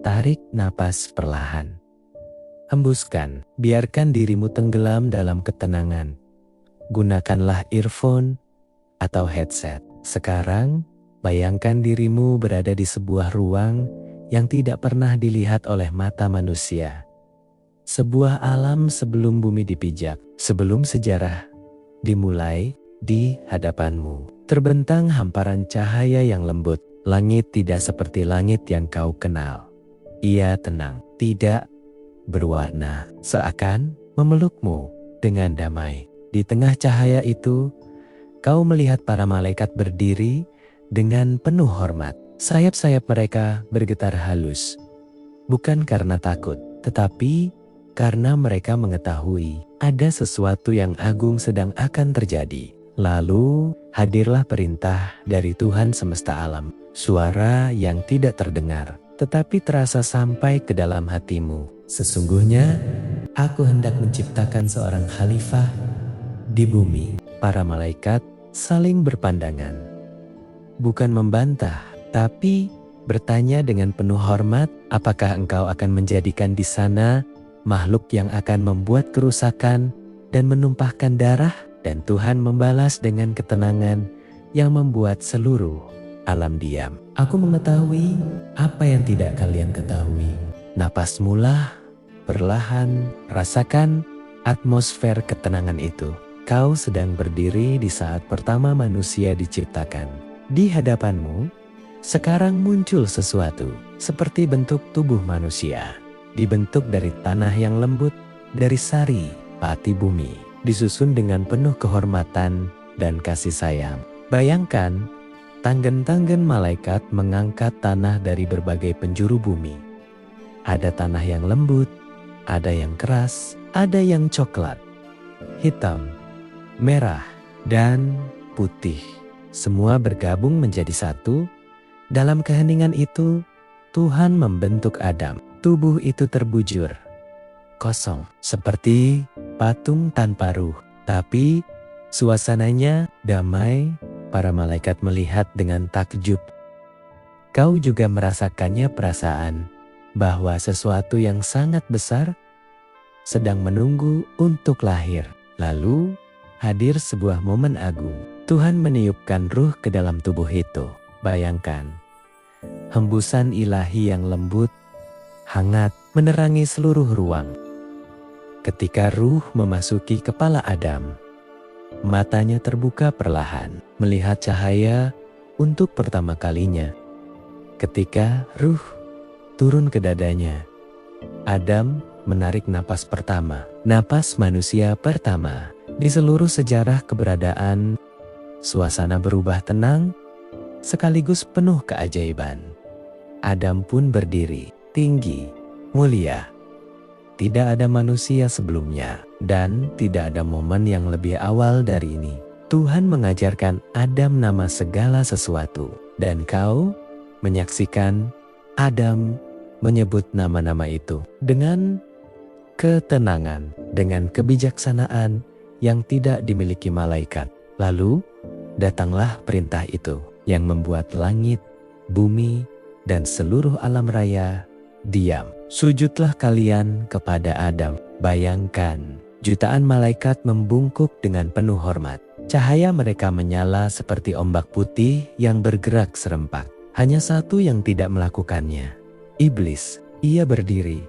Tarik napas perlahan. Hembuskan, biarkan dirimu tenggelam dalam ketenangan. Gunakanlah earphone atau headset. Sekarang, bayangkan dirimu berada di sebuah ruang yang tidak pernah dilihat oleh mata manusia. Sebuah alam sebelum bumi dipijak, sebelum sejarah dimulai di hadapanmu. Terbentang hamparan cahaya yang lembut. Langit tidak seperti langit yang kau kenal. Ia tenang, tidak berwarna, seakan memelukmu dengan damai. Di tengah cahaya itu, kau melihat para malaikat berdiri dengan penuh hormat. Sayap-sayap mereka bergetar halus. Bukan karena takut, tetapi karena mereka mengetahui ada sesuatu yang agung sedang akan terjadi. Lalu hadirlah perintah dari Tuhan semesta alam. Suara yang tidak terdengar, tetapi terasa sampai ke dalam hatimu. Sesungguhnya, aku hendak menciptakan seorang khalifah di bumi. Para malaikat saling berpandangan. Bukan membantah, tapi bertanya dengan penuh hormat, apakah engkau akan menjadikan di sana makhluk yang akan membuat kerusakan dan menumpahkan darah? Dan Tuhan membalas dengan ketenangan yang membuat seluruh alam diam. Aku mengetahui apa yang tidak kalian ketahui. Napas mula, perlahan, rasakan atmosfer ketenangan itu. Kau sedang berdiri di saat pertama manusia diciptakan. Di hadapanmu, sekarang muncul sesuatu seperti bentuk tubuh manusia. Dibentuk dari tanah yang lembut, dari sari, pati bumi. Disusun dengan penuh kehormatan dan kasih sayang. Bayangkan, tanggen-tanggen malaikat mengangkat tanah dari berbagai penjuru bumi. Ada tanah yang lembut, ada yang keras, ada yang coklat, hitam, merah, dan putih. Semua bergabung menjadi satu. Dalam keheningan itu, Tuhan membentuk Adam. Tubuh itu terbujur, kosong, seperti patung tanpa ruh. Tapi suasananya damai. Para malaikat melihat dengan takjub. Kau juga merasakannya perasaan bahwa sesuatu yang sangat besar sedang menunggu untuk lahir. Lalu hadir sebuah momen agung. Tuhan meniupkan ruh ke dalam tubuh itu. Bayangkan, hembusan ilahi yang lembut, hangat, menerangi seluruh ruang. Ketika ruh memasuki kepala Adam, matanya terbuka perlahan, melihat cahaya untuk pertama kalinya. Ketika ruh turun ke dadanya, Adam menarik napas pertama, napas manusia pertama. Di seluruh sejarah keberadaan, suasana berubah tenang, sekaligus penuh keajaiban. Adam pun berdiri, tinggi, mulia. Tidak ada manusia sebelumnya, dan tidak ada momen yang lebih awal dari ini. Tuhan mengajarkan Adam nama segala sesuatu, dan kau menyaksikan Adam menyebut nama-nama itu dengan ketenangan, dengan kebijaksanaan yang tidak dimiliki malaikat. Lalu datanglah perintah itu yang membuat langit, bumi, dan seluruh alam raya diam. Sujudlah kalian kepada Adam. Bayangkan, jutaan malaikat membungkuk dengan penuh hormat. Cahaya mereka menyala seperti ombak putih yang bergerak serempak. Hanya satu yang tidak melakukannya. Iblis, ia berdiri,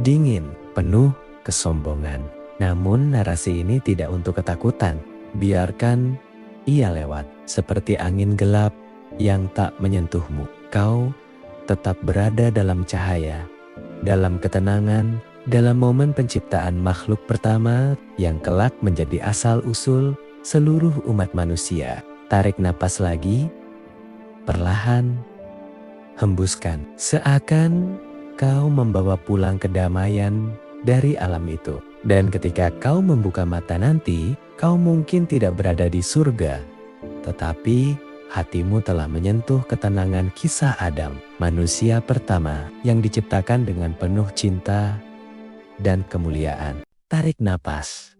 dingin, penuh kesombongan. Namun narasi ini tidak untuk ketakutan. Biarkan ia lewat, seperti angin gelap yang tak menyentuhmu. Kau tetap berada dalam cahaya, dalam ketenangan, dalam momen penciptaan makhluk pertama yang kelak menjadi asal-usul seluruh umat manusia. Tarik napas lagi, perlahan, hembuskan. Seakan kau membawa pulang kedamaian dari alam itu. Dan ketika kau membuka mata nanti, kau mungkin tidak berada di surga, tetapi hatimu telah menyentuh ketenangan kisah Adam, manusia pertama yang diciptakan dengan penuh cinta dan kemuliaan. Tarik napas,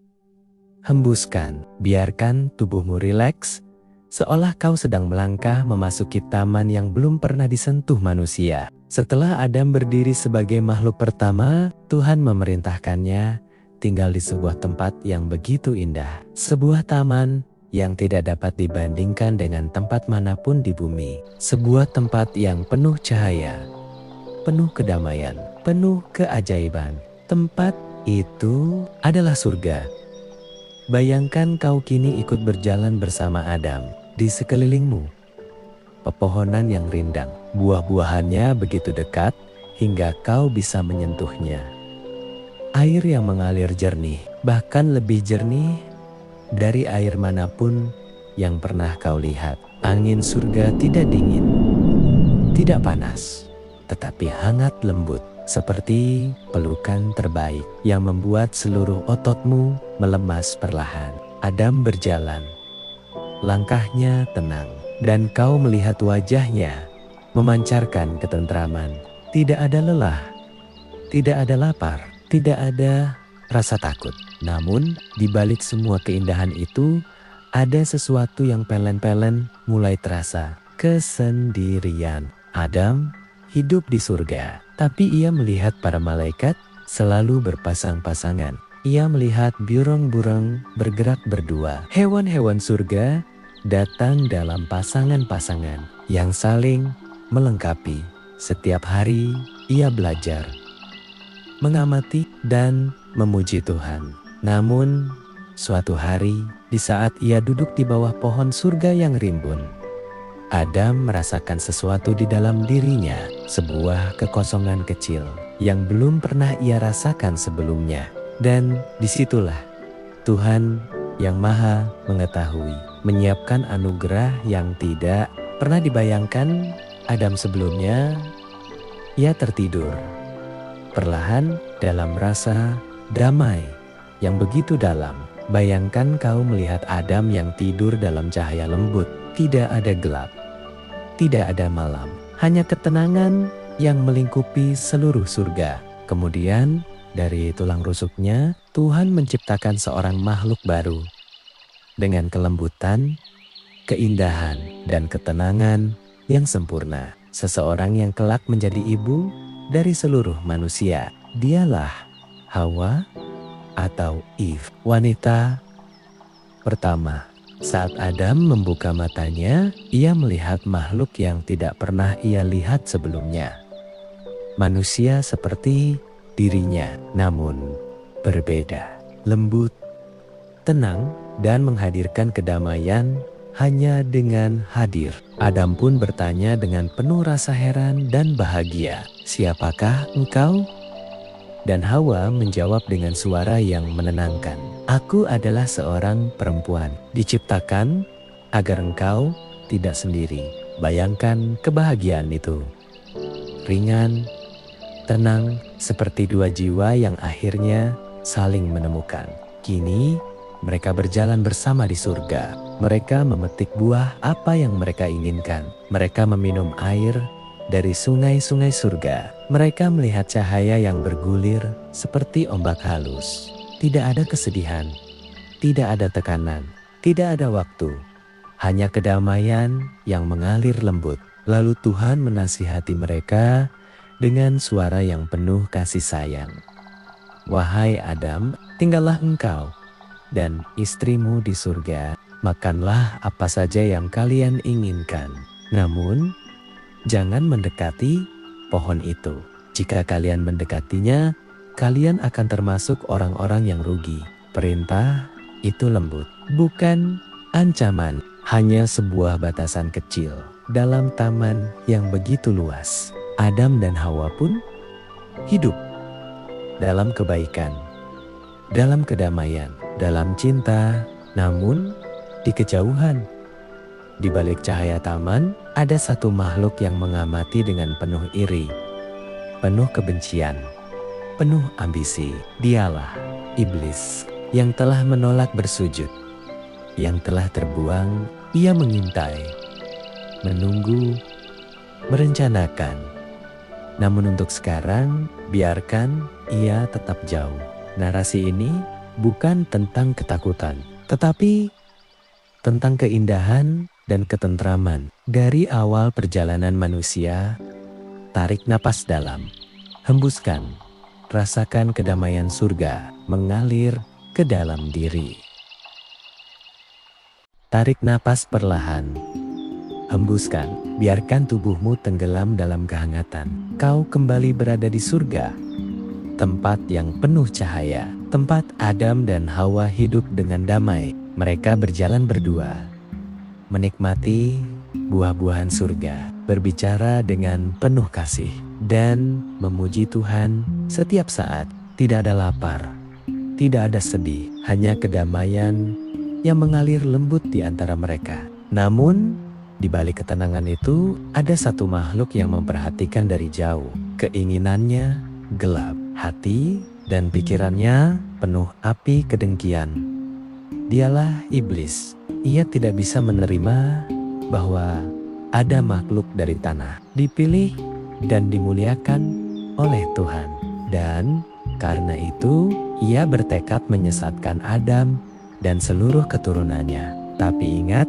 hembuskan, biarkan tubuhmu rileks, seolah kau sedang melangkah memasuki taman yang belum pernah disentuh manusia. Setelah Adam berdiri sebagai makhluk pertama, Tuhan memerintahkannya tinggal di sebuah tempat yang begitu indah. Sebuah taman yang tidak dapat dibandingkan dengan tempat manapun di bumi. Sebuah tempat yang penuh cahaya, penuh kedamaian, penuh keajaiban. Tempat itu adalah surga. Bayangkan kau kini ikut berjalan bersama Adam. Di sekelilingmu, pepohonan yang rindang, buah-buahannya begitu dekat hingga kau bisa menyentuhnya. Air yang mengalir jernih, bahkan lebih jernih dari air manapun yang pernah kau lihat. Angin surga tidak dingin, tidak panas, tetapi hangat lembut. Seperti pelukan terbaik yang membuat seluruh ototmu melemas perlahan. Adam berjalan, langkahnya tenang, dan kau melihat wajahnya memancarkan ketentraman. Tidak ada lelah, tidak ada lapar, tidak ada rasa takut. Namun di balik semua keindahan itu, ada sesuatu yang pelen-pelen mulai terasa. Kesendirian. Adam hidup di surga, tapi ia melihat para malaikat selalu berpasang-pasangan. Ia melihat burung-burung bergerak berdua. Hewan-hewan surga datang dalam pasangan-pasangan yang saling melengkapi. Setiap hari ia belajar mengamati dan memuji Tuhan. Namun suatu hari di saat ia duduk di bawah pohon surga yang rimbun, Adam merasakan sesuatu di dalam dirinya, sebuah kekosongan kecil yang belum pernah ia rasakan sebelumnya. Dan disitulah Tuhan yang Maha Mengetahui menyiapkan anugerah yang tidak pernah dibayangkan Adam sebelumnya. Ia tertidur perlahan dalam rasa damai yang begitu dalam. Bayangkan kau melihat Adam yang tidur dalam cahaya lembut. Tidak ada gelap, tidak ada malam, hanya ketenangan yang melingkupi seluruh surga. Kemudian dari tulang rusuknya Tuhan menciptakan seorang makhluk baru dengan kelembutan, keindahan, dan ketenangan yang sempurna. Seseorang yang kelak menjadi ibu dari seluruh manusia. Dialah Hawa atau Eve, wanita pertama. Saat Adam membuka matanya, ia melihat makhluk yang tidak pernah ia lihat sebelumnya. Manusia seperti dirinya, namun berbeda. Lembut, tenang, dan menghadirkan kedamaian hanya dengan hadir. Adam pun bertanya dengan penuh rasa heran dan bahagia, "Siapakah engkau?" Dan Hawa menjawab dengan suara yang menenangkan, "Aku adalah seorang perempuan, diciptakan agar engkau tidak sendiri." Bayangkan kebahagiaan itu. Ringan, tenang, seperti dua jiwa yang akhirnya saling menemukan. Kini mereka berjalan bersama di surga. Mereka memetik buah apa yang mereka inginkan. Mereka meminum air dari sungai-sungai surga. Mereka melihat cahaya yang bergulir seperti ombak halus. Tidak ada kesedihan, tidak ada tekanan, tidak ada waktu. Hanya kedamaian yang mengalir lembut. Lalu Tuhan menasihati mereka dengan suara yang penuh kasih sayang. "Wahai Adam, tinggallah engkau dan istrimu di surga. Makanlah apa saja yang kalian inginkan. Namun jangan mendekati pohon itu. Jika kalian mendekatinya, kalian akan termasuk orang-orang yang rugi." Perintah itu lembut, bukan ancaman, hanya sebuah batasan kecil dalam taman yang begitu luas. Adam dan Hawa pun hidup dalam kebaikan, dalam kedamaian, dalam cinta. Namun di kejauhan, di balik cahaya taman, ada satu makhluk yang mengamati dengan penuh iri, penuh kebencian, penuh ambisi. Dialah iblis yang telah menolak bersujud, yang telah terbuang. Ia mengintai, menunggu, merencanakan. Namun untuk sekarang, biarkan ia tetap jauh. Narasi ini bukan tentang ketakutan, tetapi tentang keindahan dan ketentraman. Dari awal perjalanan manusia Tarik napas dalam. Hembuskan. Rasakan kedamaian surga mengalir ke dalam diri. Tarik napas perlahan. Hembuskan. Biarkan tubuhmu tenggelam dalam kehangatan. Kau kembali berada di surga. Tempat yang penuh cahaya. Tempat Adam dan Hawa hidup dengan damai. Mereka berjalan berdua. Menikmati buah-buahan surga. Berbicara dengan penuh kasih. Dan memuji Tuhan setiap saat. Tidak ada lapar. Tidak ada sedih. Hanya kedamaian yang mengalir lembut di antara mereka. Namun, di balik ketenangan itu, ada satu makhluk yang memperhatikan dari jauh. Keinginannya gelap, hati dan pikirannya penuh api kedengkian. Dialah iblis. Ia tidak bisa menerima bahwa ada makhluk dari tanah dipilih dan dimuliakan oleh Tuhan. Dan karena itu, ia bertekad menyesatkan Adam dan seluruh keturunannya. Tapi ingat,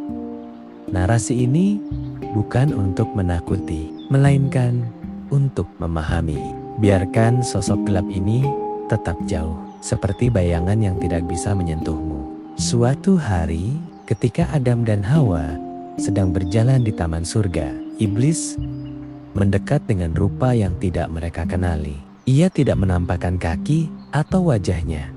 narasi ini bukan untuk menakuti, melainkan untuk memahami. Biarkan sosok gelap ini tetap jauh, seperti bayangan yang tidak bisa menyentuhmu. Suatu hari, ketika Adam dan Hawa sedang berjalan di taman surga, iblis mendekat dengan rupa yang tidak mereka kenali. Ia tidak menampakkan kaki atau wajahnya.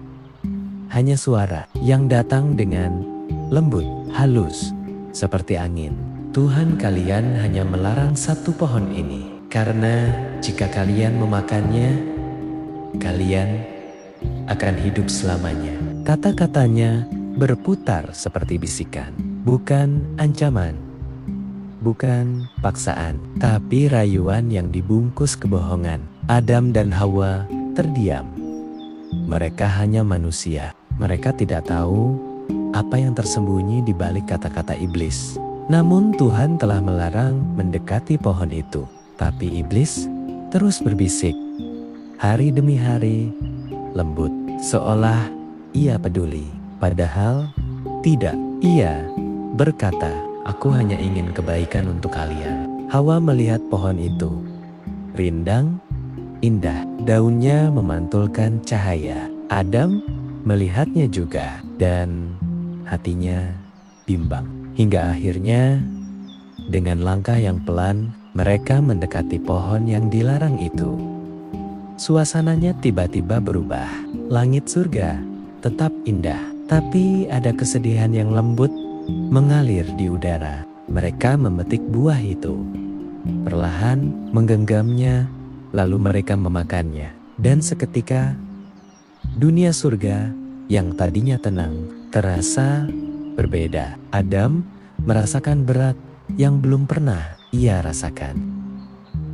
Hanya suara yang datang dengan lembut, halus, seperti angin. Tuhan kalian hanya melarang satu pohon ini, karena jika kalian memakannya, kalian akan hidup selamanya. Kata-katanya berputar seperti bisikan, bukan ancaman, bukan paksaan, tapi rayuan yang dibungkus kebohongan. Adam dan Hawa terdiam. Mereka hanya manusia. Mereka tidak tahu apa yang tersembunyi di balik kata-kata iblis. Namun Tuhan telah melarang mendekati pohon itu. Tapi iblis terus berbisik. Hari demi hari, lembut, seolah ia peduli. Padahal tidak. Ia berkata, "Aku hanya ingin kebaikan untuk kalian." Hawa melihat pohon itu. Rindang, indah, daunnya memantulkan cahaya. Adam melihatnya juga dan hatinya bimbang. Hingga akhirnya dengan langkah yang pelan mereka mendekati pohon yang dilarang itu. Suasananya tiba-tiba berubah. Langit surga tetap indah, tapi ada kesedihan yang lembut mengalir di udara. Mereka memetik buah itu, perlahan menggenggamnya, lalu mereka memakannya. Dan seketika dunia surga yang tadinya tenang terasa berbeda. Adam merasakan berat yang belum pernah ia rasakan.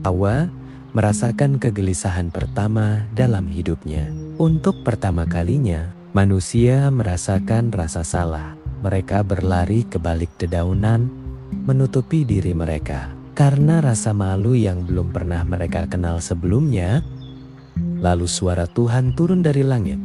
Hawa merasakan kegelisahan pertama dalam hidupnya. Untuk pertama kalinya, manusia merasakan rasa salah. Mereka berlari ke balik dedaunan, menutupi diri mereka karena rasa malu yang belum pernah mereka kenal sebelumnya. Lalu suara Tuhan turun dari langit.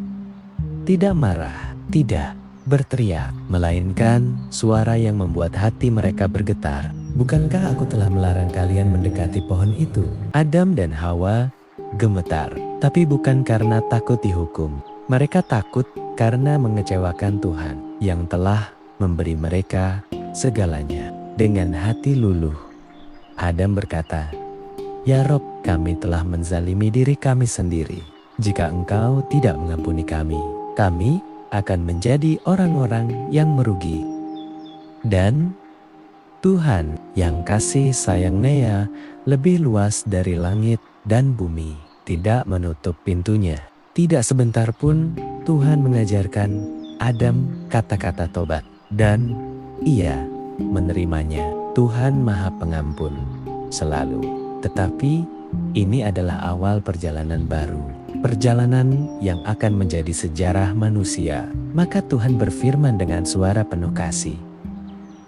Tidak marah, tidak berteriak, melainkan suara yang membuat hati mereka bergetar. "Bukankah aku telah melarang kalian mendekati pohon itu?" Adam dan Hawa gemetar, tapi bukan karena takut dihukum. Mereka takut karena mengecewakan Tuhan yang telah memberi mereka segalanya. Dengan hati luluh, Adam berkata, "Ya Rob, kami telah menzalimi diri kami sendiri. Jika Engkau tidak mengampuni kami, kami akan menjadi orang-orang yang merugi." Dan Tuhan yang kasih sayangnya lebih luas dari langit dan bumi tidak menutup pintunya. Tidak sebentar pun Tuhan mengajarkan Adam kata-kata tobat dan ia menerimanya. Tuhan Maha Pengampun selalu. Tetapi ini adalah awal perjalanan baru. Perjalanan yang akan menjadi sejarah manusia. Maka Tuhan berfirman dengan suara penuh kasih,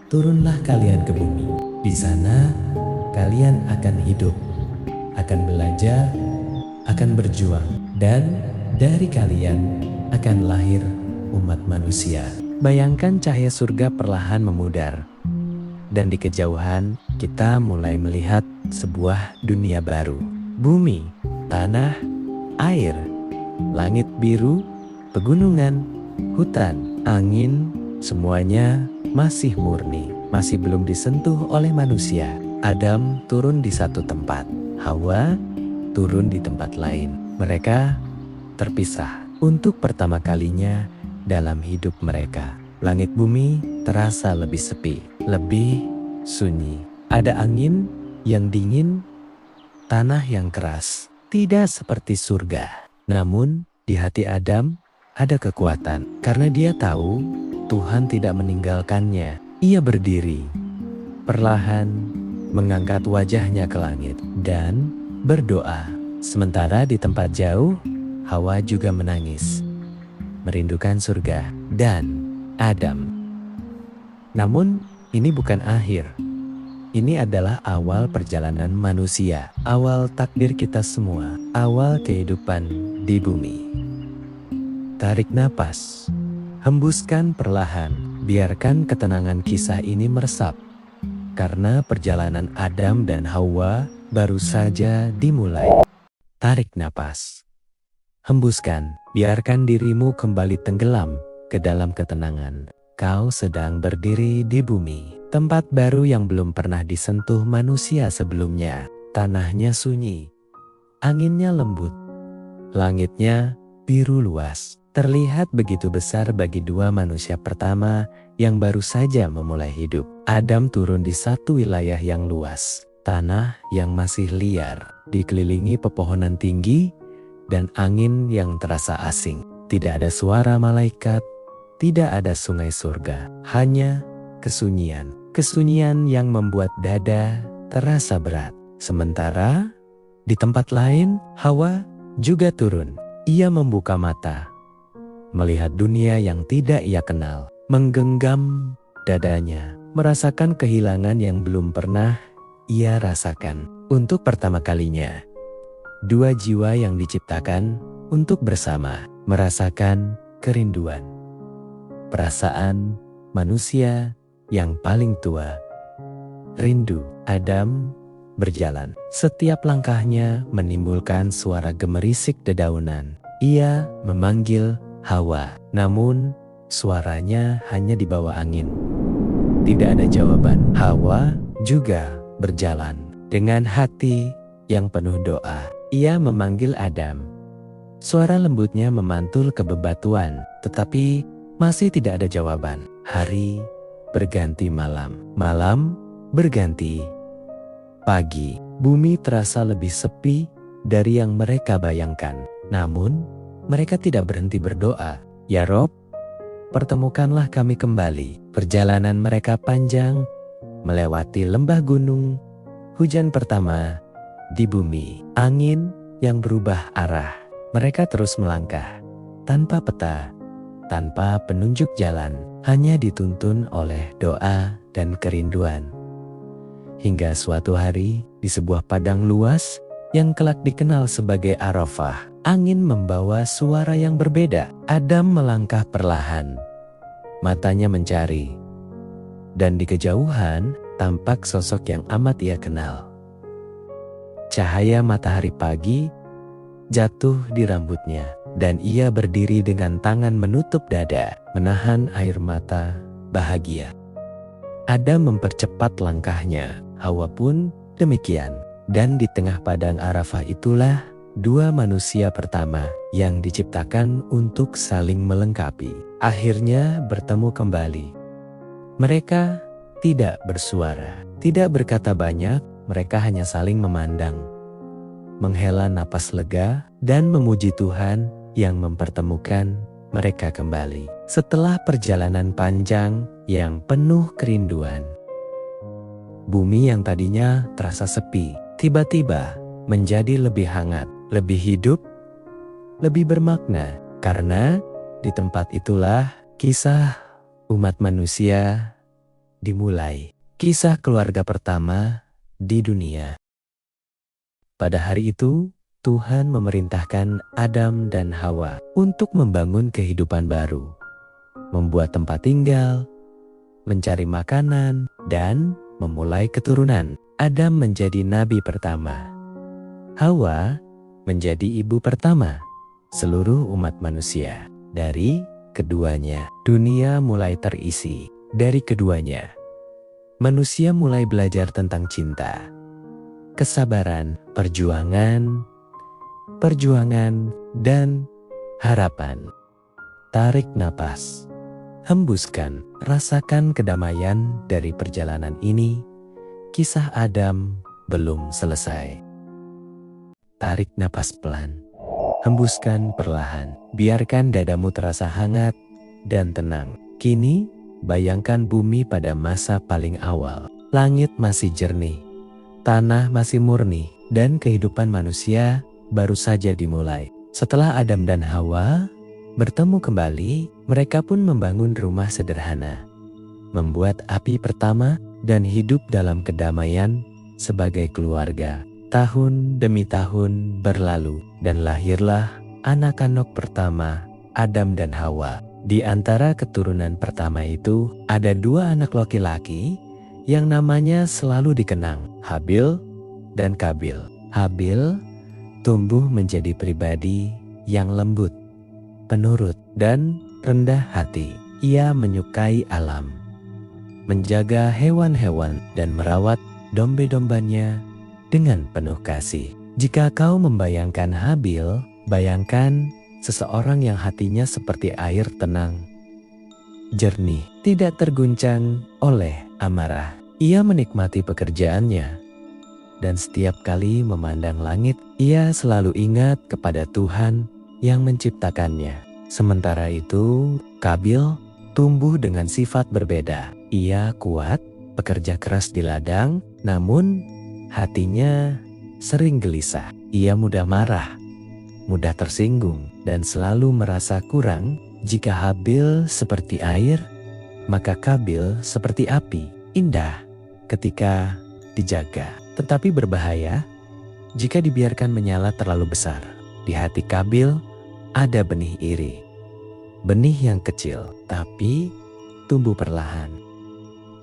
"Turunlah kalian ke bumi. Di sana kalian akan hidup, akan belajar, akan berjuang, dan dari kalian akan lahir umat manusia." Bayangkan cahaya surga perlahan memudar. Dan di kejauhan kita mulai melihat sebuah dunia baru. bumi, tanah, air, langit biru, pegunungan, hutan, angin, semuanya masih murni, masih belum disentuh oleh manusia. Adam turun di satu tempat, Hawa turun di tempat lain. Mereka terpisah untuk pertama kalinya dalam hidup mereka. Langit bumi terasa lebih sepi, lebih sunyi. Ada angin yang dingin, tanah yang keras, tidak seperti surga. Namun di hati Adam ada kekuatan, karena dia tahu Tuhan tidak meninggalkannya. Ia berdiri, perlahan mengangkat wajahnya ke langit dan berdoa. Sementara di tempat jauh, Hawa juga menangis, merindukan surga dan Adam. Namun ini bukan akhir. Ini adalah awal perjalanan manusia, awal takdir kita semua, awal kehidupan di bumi. Tarik napas, hembuskan perlahan, biarkan ketenangan kisah ini meresap. Karena perjalanan Adam dan Hawa baru saja dimulai. Tarik napas, hembuskan, biarkan dirimu kembali tenggelam ke dalam ketenangan. Kau sedang berdiri di bumi, tempat baru yang belum pernah disentuh manusia sebelumnya. Tanahnya sunyi, anginnya lembut, langitnya biru luas. Terlihat begitu besar bagi dua manusia pertama yang baru saja memulai hidup. Adam turun di satu wilayah yang luas, tanah yang masih liar, dikelilingi pepohonan tinggi dan angin yang terasa asing. Tidak ada suara malaikat, tidak ada sungai surga, hanya kesunyian. Kesunyian yang membuat dada terasa berat. Sementara di tempat lain, Hawa juga turun. Ia membuka mata, melihat dunia yang tidak ia kenal, menggenggam dadanya, merasakan kehilangan yang belum pernah ia rasakan. Untuk pertama kalinya, dua jiwa yang diciptakan untuk bersama merasakan kerinduan. Perasaan manusia yang paling tua, rindu. Adam berjalan. Setiap langkahnya menimbulkan suara gemerisik dedaunan. Ia memanggil Hawa, namun suaranya hanya di bawah angin. Tidak ada jawaban. Hawa juga berjalan dengan hati yang penuh doa. Ia memanggil Adam. Suara lembutnya memantul ke bebatuan, tetapi masih tidak ada jawaban. Hari berganti malam, malam berganti pagi. Bumi terasa lebih sepi dari yang mereka bayangkan. Namun mereka tidak berhenti berdoa. Ya Rob, pertemukanlah kami kembali. Perjalanan mereka panjang, melewati lembah gunung, hujan pertama di bumi, angin yang berubah arah. Mereka terus melangkah, tanpa peta, tanpa penunjuk jalan, hanya dituntun oleh doa dan kerinduan. Hingga suatu hari, di sebuah padang luas yang kelak dikenal sebagai Arafah, angin membawa suara yang berbeda. Adam melangkah perlahan, matanya mencari, dan di kejauhan tampak sosok yang amat ia kenal. Cahaya matahari pagi jatuh di rambutnya, dan ia berdiri dengan tangan menutup dada, menahan air mata bahagia. Adam mempercepat langkahnya, Hawa pun demikian. Dan di tengah padang Arafah itulah dua manusia pertama yang diciptakan untuk saling melengkapi, akhirnya bertemu kembali. Mereka tidak bersuara, tidak berkata banyak, mereka hanya saling memandang, menghela napas lega, dan memuji Tuhan yang mempertemukan mereka kembali. Setelah perjalanan panjang yang penuh kerinduan, bumi yang tadinya terasa sepi, tiba-tiba menjadi lebih hangat, lebih hidup, lebih bermakna. Karena di tempat itulah kisah umat manusia dimulai. Kisah keluarga pertama di dunia. Pada hari itu, Tuhan memerintahkan Adam dan Hawa untuk membangun kehidupan baru, membuat tempat tinggal, mencari makanan, dan memulai keturunan. Adam menjadi nabi pertama. Hawa menjadi ibu pertama seluruh umat manusia. Dari keduanya, dunia mulai terisi. Dari keduanya, manusia mulai belajar tentang cinta, kesabaran, perjuangan, dan harapan. Tarik napas, hembuskan, rasakan kedamaian dari perjalanan ini. Kisah Adam belum selesai. Tarik napas pelan, hembuskan perlahan, biarkan dadamu terasa hangat dan tenang. Kini, bayangkan bumi pada masa paling awal. Langit masih jernih, tanah masih murni, dan kehidupan manusia baru saja dimulai. Setelah Adam dan Hawa bertemu kembali, mereka pun membangun rumah sederhana, membuat api pertama, dan hidup dalam kedamaian sebagai keluarga. Tahun demi tahun berlalu, dan lahirlah anak-anak pertama, Adam dan Hawa. Di antara keturunan pertama itu, ada 2 anak laki-laki yang namanya selalu dikenang, Habil dan Kabil. Habil tumbuh menjadi pribadi yang lembut, penurut, dan rendah hati. Ia menyukai alam, menjaga hewan-hewan, dan merawat domba-dombanya dengan penuh kasih. Jika kau membayangkan Habil, bayangkan seseorang yang hatinya seperti air tenang, jernih, tidak terguncang oleh amarah. Ia menikmati pekerjaannya, dan setiap kali memandang langit, ia selalu ingat kepada Tuhan yang menciptakannya. Sementara itu, Kabil tumbuh dengan sifat berbeda. Ia kuat, bekerja keras di ladang, namun hatinya sering gelisah. Ia mudah marah, mudah tersinggung, dan selalu merasa kurang. Jika Habil seperti air, maka Kabil seperti api, indah ketika dijaga, tetapi berbahaya jika dibiarkan menyala terlalu besar. Di hati Kabil ada benih iri, benih yang kecil tapi tumbuh perlahan.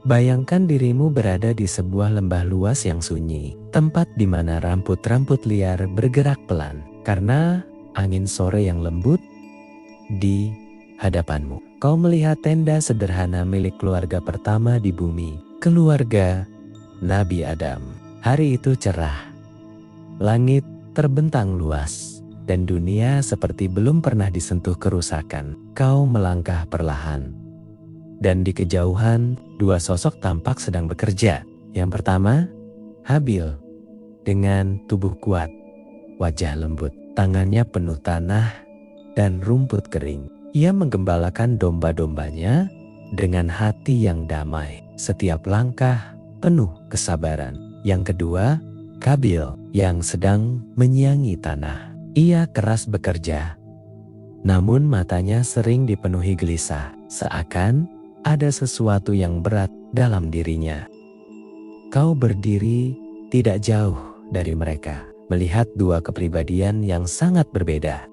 Bayangkan dirimu berada di sebuah lembah luas yang sunyi, tempat di mana rambut-rambut liar bergerak pelan karena angin sore yang lembut. Di hadapanmu, kau melihat tenda sederhana milik keluarga pertama di bumi, keluarga Nabi Adam. Hari itu cerah, langit terbentang luas, dan dunia seperti belum pernah disentuh kerusakan. Kau melangkah perlahan, dan di kejauhan 2 sosok tampak sedang bekerja. Yang pertama, Habil dengan tubuh kuat, wajah lembut, tangannya penuh tanah dan rumput kering. Ia menggembalakan domba-dombanya dengan hati yang damai. Setiap langkah penuh kesabaran. Yang kedua, Kabil yang sedang menyiangi tanah. Ia keras bekerja, namun matanya sering dipenuhi gelisah, seakan ada sesuatu yang berat dalam dirinya. Kau berdiri tidak jauh dari mereka, melihat 2 kepribadian yang sangat berbeda.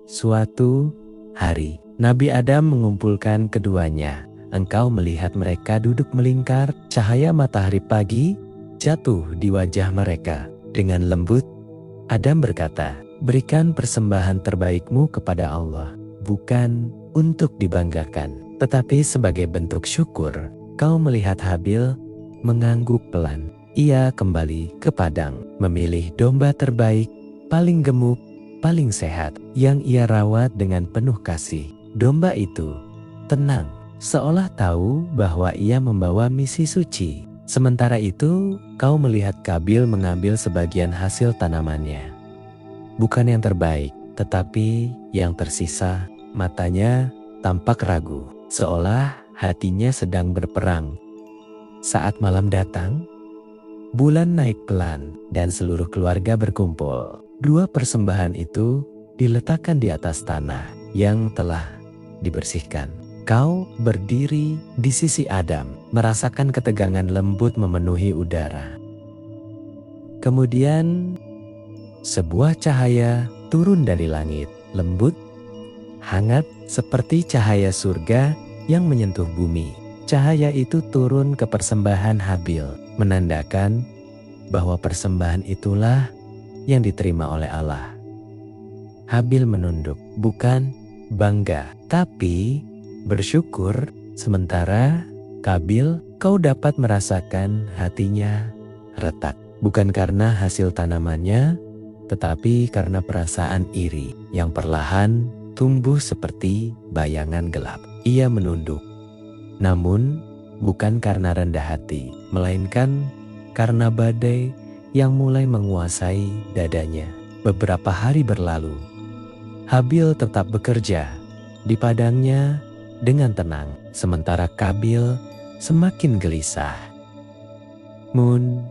Suatu hari, Nabi Adam mengumpulkan keduanya. Engkau melihat mereka duduk melingkar, cahaya matahari pagi jatuh di wajah mereka. Dengan lembut, Adam berkata, "Berikan persembahan terbaikmu kepada Allah, bukan untuk dibanggakan, tetapi sebagai bentuk syukur." Kau melihat Habil mengangguk pelan. Ia kembali ke padang, memilih domba terbaik, paling gemuk, paling sehat, yang ia rawat dengan penuh kasih. Domba itu tenang, seolah tahu bahwa ia membawa misi suci. Sementara itu, kau melihat Kabil mengambil sebagian hasil tanamannya. Bukan yang terbaik, tetapi yang tersisa. Matanya tampak ragu, seolah hatinya sedang berperang. Saat malam datang, bulan naik pelan dan seluruh keluarga berkumpul. 2 persembahan itu diletakkan di atas tanah yang telah dibersihkan. Kau berdiri di sisi Adam, merasakan ketegangan lembut memenuhi udara. Kemudian, sebuah cahaya turun dari langit, lembut, hangat seperti cahaya surga yang menyentuh bumi. Cahaya itu turun ke persembahan Habil, menandakan bahwa persembahan itulah yang diterima oleh Allah. Habil menunduk, bukan bangga, tapi bersyukur. Sementara Kabil, kau dapat merasakan hatinya retak. Bukan karena hasil tanamannya, tetapi karena perasaan iri yang perlahan tumbuh seperti bayangan gelap. Ia menunduk, namun bukan karena rendah hati, melainkan karena badai yang mulai menguasai dadanya. Beberapa hari berlalu. Habil tetap bekerja di padangnya dengan tenang, sementara Kabil semakin gelisah. Mun,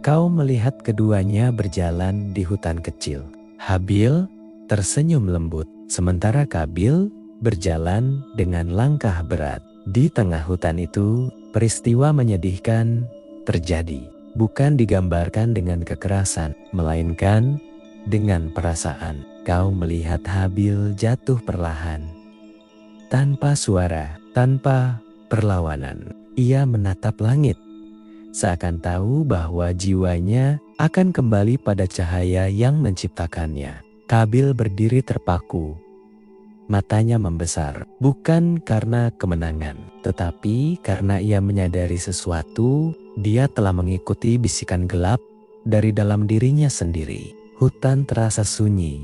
kau melihat keduanya berjalan di hutan kecil. Habil tersenyum lembut, sementara Kabil berjalan dengan langkah berat. Di tengah hutan itu, peristiwa menyedihkan terjadi. Bukan digambarkan dengan kekerasan, melainkan dengan perasaan. Kau melihat Habil jatuh perlahan. Tanpa suara, tanpa perlawanan, ia menatap langit. Seakan tahu bahwa jiwanya akan kembali pada cahaya yang menciptakannya. Kabil berdiri terpaku. Matanya membesar, bukan karena kemenangan, tetapi karena ia menyadari sesuatu. Dia telah mengikuti bisikan gelap dari dalam dirinya sendiri. Hutan terasa sunyi.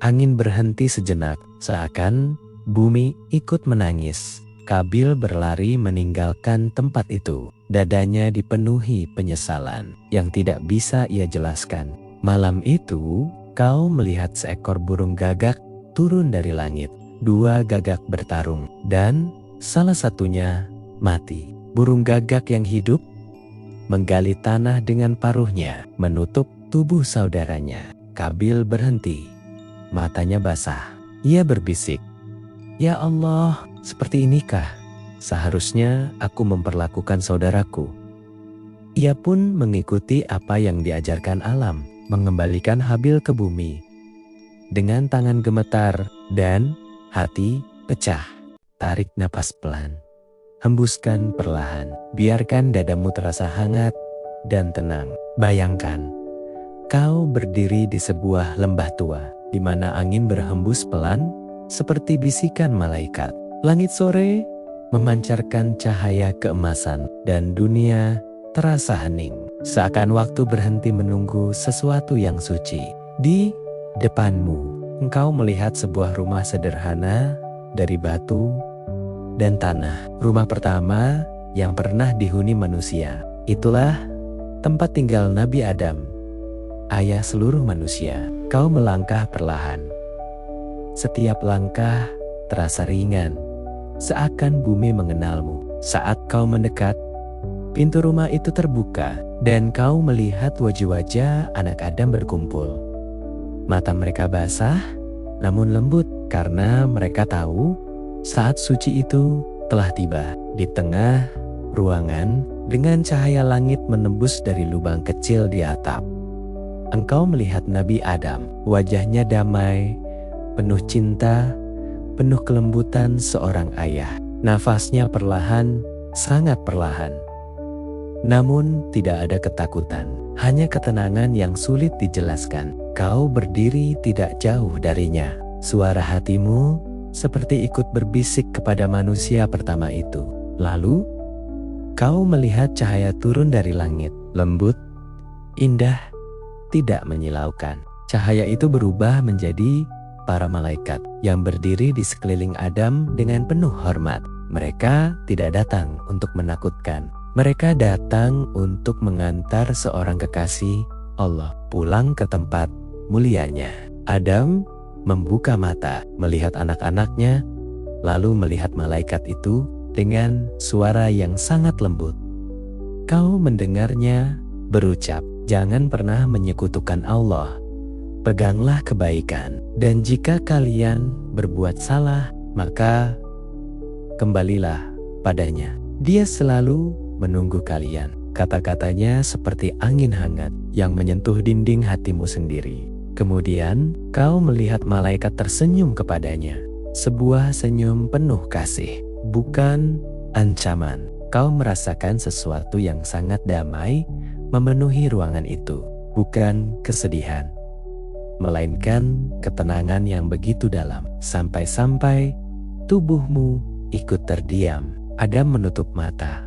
Angin berhenti sejenak, seakan bumi ikut menangis. Kabil berlari meninggalkan tempat itu. Dadanya dipenuhi penyesalan yang tidak bisa ia jelaskan. Malam itu, kau melihat seekor burung gagak turun dari langit. Dua gagak bertarung dan salah satunya mati. Burung gagak yang hidup menggali tanah dengan paruhnya, menutup tubuh saudaranya. Kabil berhenti. Matanya basah. Ia berbisik, "Ya Allah, seperti inikah seharusnya aku memperlakukan saudaraku?" Ia pun mengikuti apa yang diajarkan alam, mengembalikan Habil ke bumi. Dengan tangan gemetar dan hati pecah, tarik napas pelan. Hembuskan perlahan, biarkan dadamu terasa hangat dan tenang. Bayangkan, kau berdiri di sebuah lembah tua, di mana angin berhembus pelan seperti bisikan malaikat. Langit sore memancarkan cahaya keemasan dan dunia terasa hening. Seakan waktu berhenti menunggu sesuatu yang suci. Di depanmu, engkau melihat sebuah rumah sederhana dari batu dan tanah. Rumah pertama yang pernah dihuni manusia. Itulah tempat tinggal Nabi Adam, ayah seluruh manusia. Kau melangkah perlahan. Setiap langkah terasa ringan, seakan bumi mengenalmu. Saat kau mendekat, pintu rumah itu terbuka dan kau melihat wajah-wajah anak Adam berkumpul. Mata mereka basah namun lembut karena mereka tahu saat suci itu telah tiba. Di tengah ruangan, dengan cahaya langit menembus dari lubang kecil di atap, engkau melihat Nabi Adam. Wajahnya damai, penuh cinta, penuh kelembutan seorang ayah. Nafasnya perlahan, sangat perlahan. Namun tidak ada ketakutan, hanya ketenangan yang sulit dijelaskan. Kau berdiri tidak jauh darinya. Suara hatimu seperti ikut berbisik kepada manusia pertama itu. Lalu, kau melihat cahaya turun dari langit, lembut, indah, tidak menyilaukan. Cahaya itu berubah menjadi para malaikat yang berdiri di sekeliling Adam dengan penuh hormat. Mereka tidak datang untuk menakutkan. Mereka datang untuk mengantar seorang kekasih Allah pulang ke tempat mulianya. Adam membuka mata, melihat anak-anaknya, lalu melihat malaikat itu dengan suara yang sangat lembut. Kau mendengarnya berucap, "Jangan pernah menyekutukan Allah. Peganglah kebaikan, dan jika kalian berbuat salah, maka kembalilah padanya. Dia selalu menunggu kalian." Kata-katanya seperti angin hangat yang menyentuh dinding hatimu sendiri. Kemudian kau melihat malaikat tersenyum kepadanya. Sebuah senyum penuh kasih, bukan ancaman. Kau merasakan sesuatu yang sangat damai memenuhi ruangan itu. bukan kesedihan, melainkan ketenangan yang begitu dalam, sampai-sampai tubuhmu ikut terdiam. Adam menutup mata,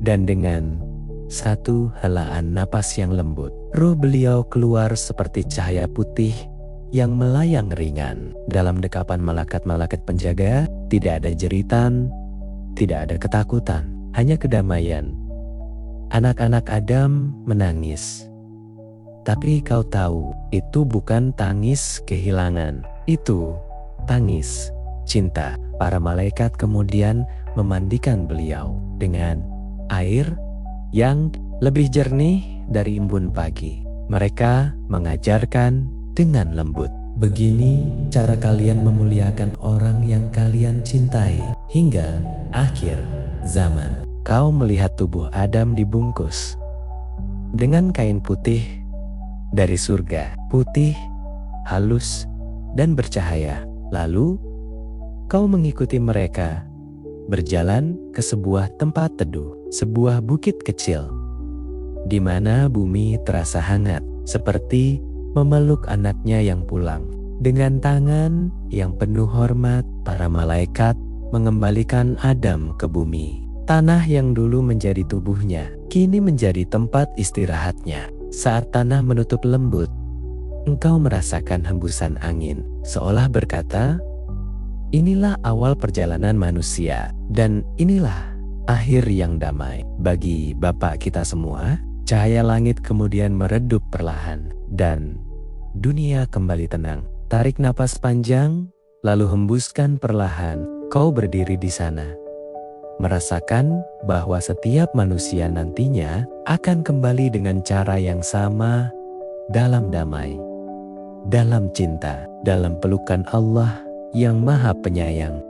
dan dengan satu helaan napas yang lembut, ruh beliau keluar seperti cahaya putih yang melayang ringan. Dalam dekapan malaikat-malaikat penjaga, tidak ada jeritan, tidak ada ketakutan, hanya kedamaian. Anak-anak Adam menangis. Tapi kau tahu, itu bukan tangis kehilangan, itu tangis cinta. Para malaikat kemudian memandikan beliau dengan air yang lebih jernih dari embun pagi. Mereka mengajarkan dengan lembut, begini cara kalian memuliakan orang yang kalian cintai hingga akhir zaman. Kau melihat tubuh Adam dibungkus dengan kain putih dari surga, putih, halus, dan bercahaya. Lalu kau mengikuti mereka berjalan ke sebuah tempat teduh, sebuah bukit kecil, di mana bumi terasa hangat, seperti memeluk anaknya yang pulang. Dengan tangan yang penuh hormat, para malaikat mengembalikan Adam ke bumi. Tanah yang dulu menjadi tubuhnya, kini menjadi tempat istirahatnya. Saat tanah menutup lembut, engkau merasakan hembusan angin, seolah berkata, inilah awal perjalanan manusia, dan inilah akhir yang damai. Bagi Bapa kita semua, cahaya langit kemudian meredup perlahan, dan dunia kembali tenang. Tarik napas panjang, lalu hembuskan perlahan. Kau berdiri di sana, merasakan bahwa setiap manusia nantinya akan kembali dengan cara yang sama, dalam damai, dalam cinta, dalam pelukan Allah yang Maha Penyayang.